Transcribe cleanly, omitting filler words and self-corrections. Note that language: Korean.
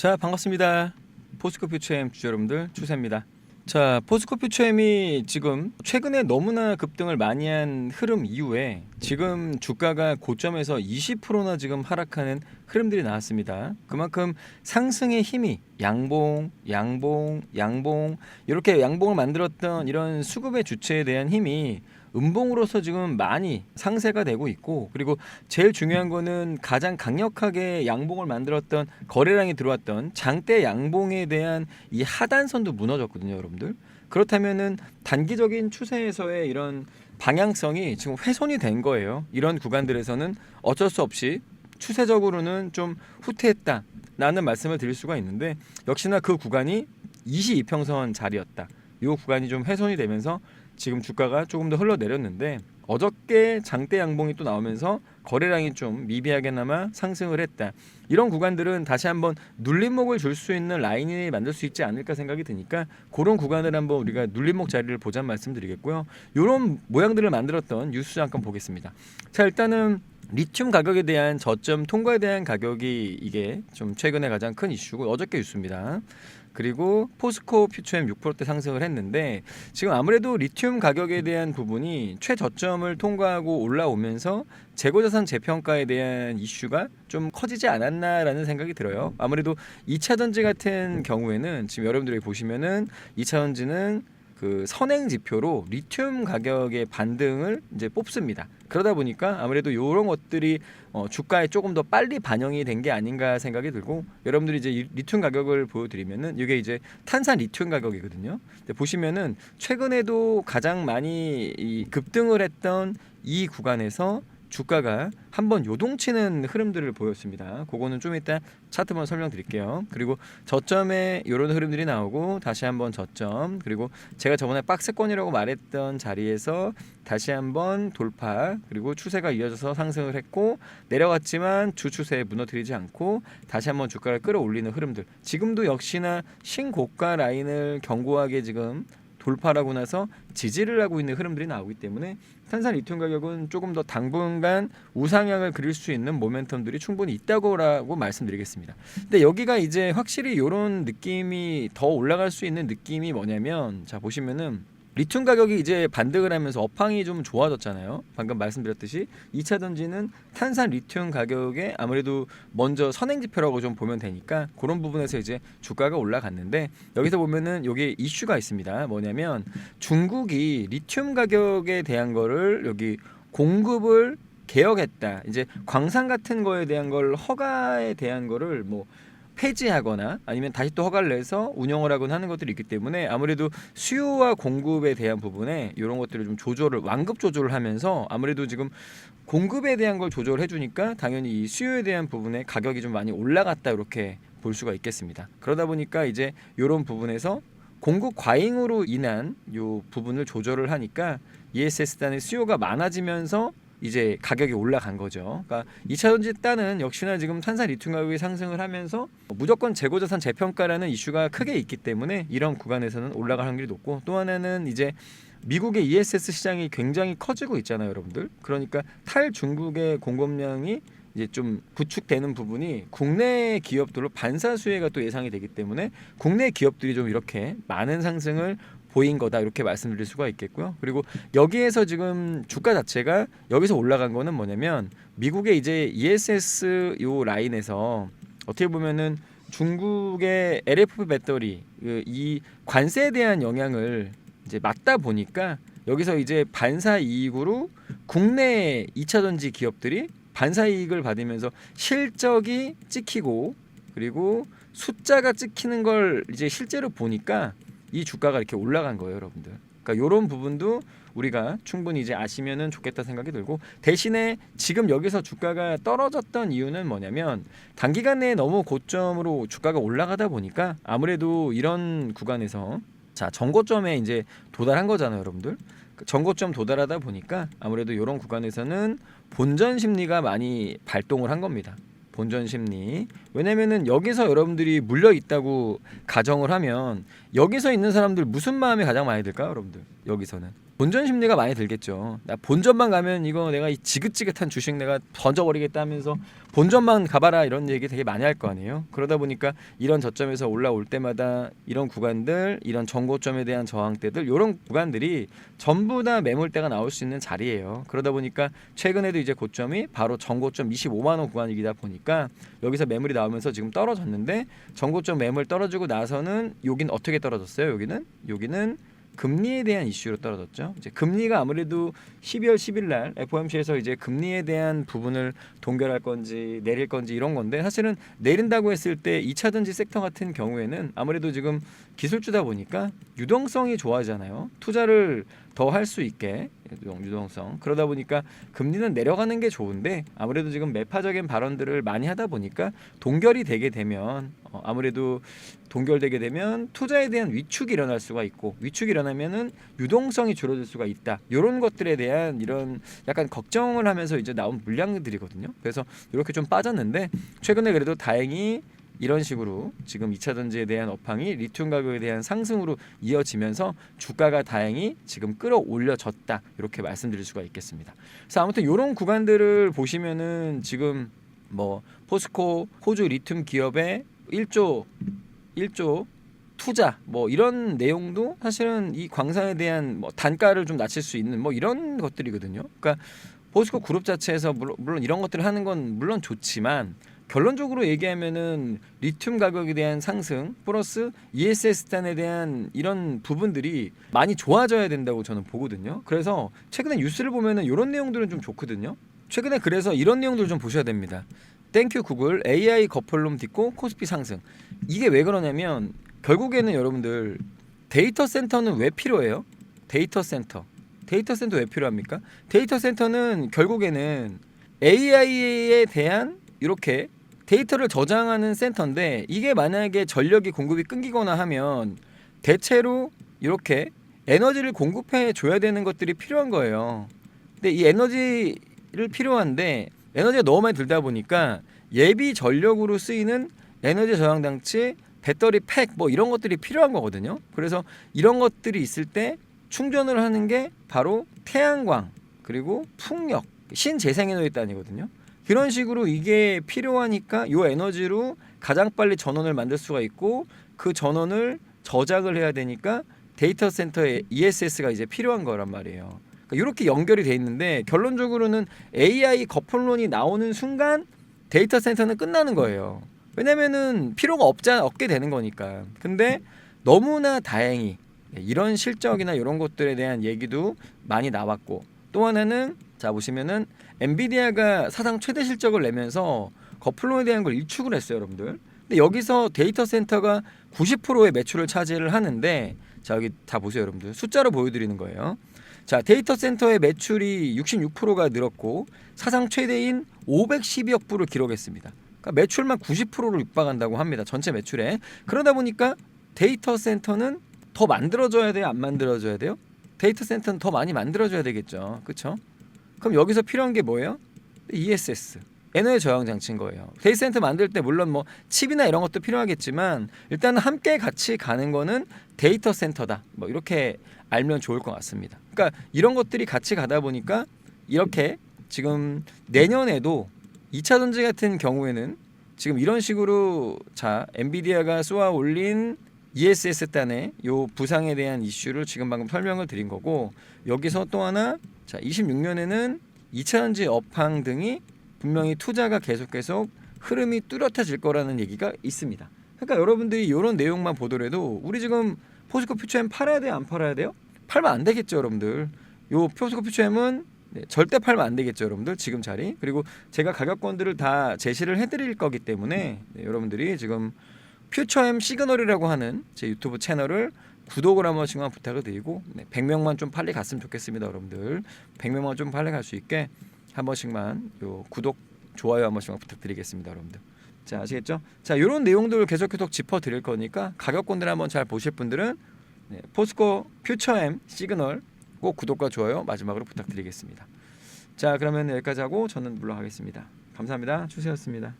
자, 반갑습니다. 포스코 퓨처엠 주주 여러분들, 추세입니다. 자, 포스코 퓨처엠이 지금 최근에 너무나 급등을 많이 한 흐름 이후에 지금 주가가 고점에서 20%나 지금 하락하는 흐름들이 나왔습니다. 그만큼 상승의 힘이 양봉 이렇게 양봉을 만들었던 이런 수급의 주체에 대한 힘이 음봉으로서 지금 많이 상쇄가 되고 있고, 그리고 제일 중요한 거는 가장 강력하게 양봉을 만들었던 거래량이 들어왔던 장대 양봉에 대한 이 하단선도 무너졌거든요, 여러분들. 그렇다면은 단기적인 추세에서의 이런 방향성이 지금 훼손이 된 거예요. 이런 구간들에서는 어쩔 수 없이 추세적으로는 좀 후퇴했다라는 말씀을 드릴 수가 있는데, 역시나 그 구간이 22평선 자리였다. 이 구간이 좀 훼손이 되면서 지금 주가가 조금 더 흘러내렸는데, 어저께 장대 양봉이 또 나오면서 거래량이 좀 미비하게나마 상승을 했다. 이런 구간들은 다시 한번 눌림목을 줄 수 있는 라인이 만들 수 있지 않을까 생각이 드니까, 그런 구간을 한번 우리가 눌림목 자리를 보자는 말씀드리겠고요. 이런 모양들을 만들었던 뉴스 잠깐 보겠습니다. 자, 일단은 리튬 가격에 대한 저점 통과에 대한 가격이 이게 좀 최근에 가장 큰 이슈고, 어저께 뉴스입니다. 그리고 포스코 퓨처엠 6%대 상승을 했는데, 지금 아무래도 리튬 가격에 대한 부분이 최저점을 통과하고 올라오면서 재고자산 재평가에 대한 이슈가 좀 커지지 않았나라는 생각이 들어요. 아무래도 2차전지 같은 경우에는 지금 여러분들이 보시면은 2차전지는 그 선행 지표로 리튬 가격의 반등을 이제 뽑습니다. 그러다 보니까 아무래도 이런 것들이 주가에 조금 더 빨리 반영이 된 게 아닌가 생각이 들고, 여러분들이 이제 리튬 가격을 보여드리면은 이게 이제 탄산 리튬 가격이거든요. 근데 보시면은 최근에도 가장 많이 급등을 했던 이 구간에서 주가가 한번 요동치는 흐름들을 보였습니다. 그거는 좀 이따 차트만 설명드릴게요. 그리고 저점에 이런 흐름들이 나오고, 다시 한번 저점, 그리고 제가 저번에 박스권이라고 말했던 자리에서 다시 한번 돌파, 그리고 추세가 이어져서 상승을 했고, 내려갔지만 주 추세에 무너뜨리지 않고 다시 한번 주가를 끌어올리는 흐름들, 지금도 역시나 신고가 라인을 견고하게 지금 돌파하고 나서 지지를 하고 있는 흐름들이 나오기 때문에 탄산 리튬 가격은 조금 더 당분간 우상향을 그릴 수 있는 모멘텀들이 충분히 있다고 말씀드리겠습니다. 근데 여기가 이제 확실히 이런 느낌이 더 올라갈 수 있는 느낌이 뭐냐면, 자 보시면은 리튬 가격이 이제 반등을 하면서 업황이 좀 좋아졌잖아요. 방금 말씀드렸듯이 2차 전지는 탄산 리튬 가격에 아무래도 먼저 선행지표라고 좀 보면 되니까, 그런 부분에서 이제 주가가 올라갔는데, 여기서 보면은 여기 이슈가 있습니다. 뭐냐면 중국이 리튬 가격에 대한 거를 여기 공급을 개혁했다. 이제 광산 같은 거에 대한 걸, 허가에 대한 거를 뭐 폐지하거나 아니면 다시 또 허가를 내서 운영을 하거나 하는 것들이 있기 때문에, 아무래도 수요와 공급에 대한 부분에 이런 것들을 좀 조절을, 완급 조절을 하면서 아무래도 지금 공급에 대한 걸 조절해 주니까 당연히 이 수요에 대한 부분에 가격이 좀 많이 올라갔다, 이렇게 볼 수가 있겠습니다. 그러다 보니까 이제 이런 부분에서 공급 과잉으로 인한 요 부분을 조절을 하니까 ESS단의 수요가 많아지면서 이제 가격이 올라간 거죠. 그러니까 2차전지 단은 역시나 지금 탄산 리튬 가격이 상승을 하면서 무조건 재고자산 재평가라는 이슈가 크게 있기 때문에 이런 구간에서는 올라갈 확률이 높고, 또 하나는 이제 미국의 ESS 시장이 굉장히 커지고 있잖아요, 여러분들. 그러니까 탈중국의 공급량이 이제 좀 구축되는 부분이 국내 기업들로 반사 수혜가 또 예상이 되기 때문에 국내 기업들이 좀 이렇게 많은 상승을 보인 거다, 이렇게 말씀드릴 수가 있겠고요. 그리고 여기에서 지금 주가 자체가 여기서 올라간 거는 뭐냐면, 미국의 이제 ESS 요 라인에서 어떻게 보면은 중국의 LFP 배터리 이 관세에 대한 영향을 이제 막다 보니까, 여기서 이제 반사 이익으로 국내 2차전지 기업들이 반사 이익을 받으면서 실적이 찍히고, 그리고 숫자가 찍히는 걸 이제 실제로 보니까 이 주가가 이렇게 올라간 거예요, 여러분들. 그러니까 이런 부분도 우리가 충분히 이제 아시면은 좋겠다 생각이 들고, 대신에 지금 여기서 주가가 떨어졌던 이유는 뭐냐면, 단기간 내에 너무 고점으로 주가가 올라가다 보니까 아무래도 이런 구간에서 자 정고점에 이제 도달한 거잖아요, 여러분들. 정고점 도달하다 보니까 아무래도 이런 구간에서는 본전 심리가 많이 발동을 한 겁니다. 본전 심리. 왜냐면은 여기서 여러분들이 물려 있다고 가정을 하면, 여기서 있는 사람들 무슨 마음이 가장 많이 들까요, 여러분들? 여기서는 본전 심리가 많이 들겠죠. 나 본전만 가면 이거 내가 이 지긋지긋한 주식 내가 던져버리겠다 하면서 본전만 가봐라 이런 얘기 되게 많이 할 거 아니에요. 그러다 보니까 이런 저점에서 올라올 때마다 이런 구간들, 이런 정고점에 대한 저항대들, 이런 구간들이 전부 다 매물대가 나올 수 있는 자리예요. 그러다 보니까 최근에도 이제 고점이 바로 정고점 25만 원 구간이다 보니까 여기서 매물이 나오면서 지금 떨어졌는데, 정고점 매물 떨어지고 나서는 여긴 어떻게 떨어졌어요? 여기는 금리에 대한 이슈로 떨어졌죠. 이제 금리가 아무래도 12월 10일 날 FOMC에서 이제 금리에 대한 부분을 동결할 건지 내릴 건지 이런 건데, 사실은 내린다고 했을 때 2차전지 섹터 같은 경우에는 아무래도 지금 기술주다 보니까 유동성이 좋아지잖아요. 투자를 더 할 수 있게 유동성. 그러다 보니까 금리는 내려가는 게 좋은데, 아무래도 지금 매파적인 발언들을 많이 하다 보니까 동결이 되게 되면 아무래도 동결되게 되면 투자에 대한 위축이 일어날 수가 있고, 위축이 일어나면은 유동성이 줄어들 수가 있다. 이런 것들에 대한 이런 약간 걱정을 하면서 이제 나온 물량들이거든요. 그래서 이렇게 좀 빠졌는데, 최근에 그래도 다행히 이런 식으로 지금 2차 전지에 대한 업황이 리튬 가격에 대한 상승으로 이어지면서 주가가 다행히 지금 끌어올려졌다, 이렇게 말씀드릴 수가 있겠습니다. 그래서 아무튼 이런 구간들을 보시면은 지금 뭐 포스코 호주 리튬 기업의 1조 투자 뭐 이런 내용도 사실은 이 광산에 대한 뭐 단가를 좀 낮출 수 있는 뭐 이런 것들이거든요. 그러니까 포스코 그룹 자체에서 물론 이런 것들을 하는 건 물론 좋지만, 결론적으로 얘기하면은 리튬 가격에 대한 상승 플러스 ESS 단에 대한 이런 부분들이 많이 좋아져야 된다고 저는 보거든요. 그래서 최근에 뉴스를 보면은 이런 내용들은 좀 좋거든요. 최근에 그래서 이런 내용들 좀 보셔야 됩니다. 땡큐 구글 AI 거펄룸 딛고 코스피 상승. 이게 왜 그러냐면 결국에는 여러분들 데이터 센터는 왜 필요해요? 데이터 센터 왜 필요합니까? 데이터 센터는 결국에는 AI에 대한 이렇게 데이터를 저장하는 센터인데, 이게 만약에 전력이 공급이 끊기거나 하면 대체로 이렇게 에너지를 공급해 줘야 되는 것들이 필요한 거예요. 근데 이 에너지를 필요한데 에너지가 너무 많이 들다 보니까 예비 전력으로 쓰이는 에너지 저장 장치, 배터리 팩 뭐 이런 것들이 필요한 거거든요. 그래서 이런 것들이 있을 때 충전을 하는 게 바로 태양광 그리고 풍력, 신재생에너지 단이거든요. 그런 식으로 이게 필요하니까 이 에너지로 가장 빨리 전원을 만들 수가 있고, 그 전원을 저장을 해야 되니까 데이터 센터에 ESS가 이제 필요한 거란 말이에요. 그러니까 이렇게 연결이 돼 있는데, 결론적으로는 AI 거품론이 나오는 순간 데이터 센터는 끝나는 거예요. 왜냐면은 필요가 없게 되는 거니까. 근데 너무나 다행히 이런 실적이나 이런 것들에 대한 얘기도 많이 나왔고, 또 하나는 자 보시면은 엔비디아가 사상 최대 실적을 내면서 거품론에 대한 걸 일축을 했어요, 여러분들. 근데 여기서 데이터 센터가 90%의 매출을 차지를 하는데, 자 여기 다 보세요, 여러분들. 숫자로 보여드리는 거예요. 자, 데이터 센터의 매출이 66%가 늘었고 사상 최대인 512억 불을 기록했습니다. 그러니까 매출만 90%를 육박한다고 합니다, 전체 매출에. 그러다 보니까 데이터 센터는 더 만들어져야 돼요, 안 만들어져야 돼요? 데이터 센터는 더 많이 만들어줘야 되겠죠, 그렇죠? 그럼 여기서 필요한 게 뭐예요? ESS, 에너지 저장 장치인 거예요. 데이터 센터 만들 때 물론 뭐 칩이나 이런 것도 필요하겠지만, 일단 함께 같이 가는 거는 데이터 센터다, 뭐 이렇게 알면 좋을 것 같습니다. 그러니까 이런 것들이 같이 가다 보니까 이렇게 지금 내년에도 2차 전지 같은 경우에는 지금 이런 식으로 자 엔비디아가 쏘아 올린 ESS 단의 요 부상에 대한 이슈를 지금 방금 설명을 드린 거고, 여기서 또 하나 자 26년에는 2차 전지 업황 등이 분명히 투자가 계속 흐름이 뚜렷해질 거라는 얘기가 있습니다. 그러니까 여러분들이 이런 내용만 보더라도 우리 지금 포스코 퓨처엠 팔아야 돼요, 안 팔아야 돼요? 팔면 안 되겠죠, 여러분들. 요 포스코 퓨처엠은 절대 팔면 안 되겠죠, 여러분들. 지금 자리. 그리고 제가 가격권들을 다 제시를 해드릴 거기 때문에 여러분들이 지금 퓨처엠 시그널이라고 하는 제 유튜브 채널을 구독을 한 번씩만 부탁을 드리고 100명만 좀 빨리 갔으면 좋겠습니다, 여러분들. 100명만 좀 빨리 갈 수 있게 한 번씩만 요 구독, 좋아요 한 번씩만 부탁드리겠습니다, 여러분들. 자, 아시겠죠? 자, 이런 내용들을 계속 짚어 드릴 거니까 가격권들 한번 잘 보실 분들은 포스코 퓨처엠 시그널 꼭 구독과 좋아요 마지막으로 부탁드리겠습니다. 자, 그러면 여기까지 하고 저는 물러가겠습니다. 감사합니다. 추세였습니다.